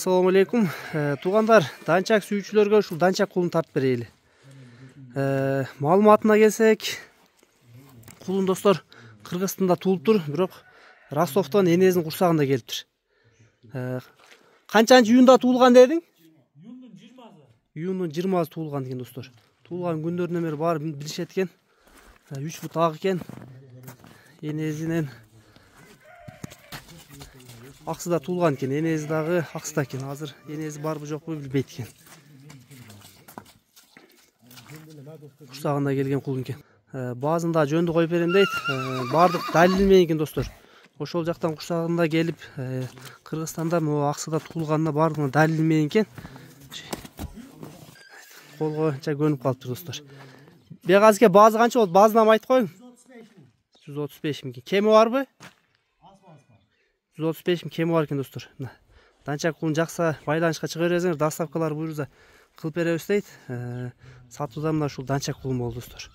Assalamu алейкум. Туғандар, данчак сүйүүчүлөргө ушул данчак кулун тартып берели. Маалыматына келсек, кулун достор Кыргызстанда туулуптур, бирок Ростовдон энесинин курсагында келиптир. Канчанчы июнда туулган дедиң? Июндун 20-сы туулган экен достор. Туулган күндөрүнөн бери баары билишет экен. 3 фут ак экен. Энесинен аксыда туулган экен, энеси дагы аксыда экен. Азыр энеси барбы жокпу билбейт экен. Курсагында келген кул экен. Баазын да жөндү коюп берем дейт. Баардык далил менен экен достор. Ошол жактан курсагында келип, Кыргызстанда могу аксыда туулганына баардыгына далил менен экен. Колго анча көнүп калыптыр достор. Бегазке баазы канча болот? Баазынан айтып коюң. 135 миң. Кеми барбы? 135 миң кеми бар экен достор. Данчак кулун жакса байланышка чыга бересиңер, доставкалар буйрса кылып беребиз дейт. Сатууда мына ушул данчак кулум болду достор.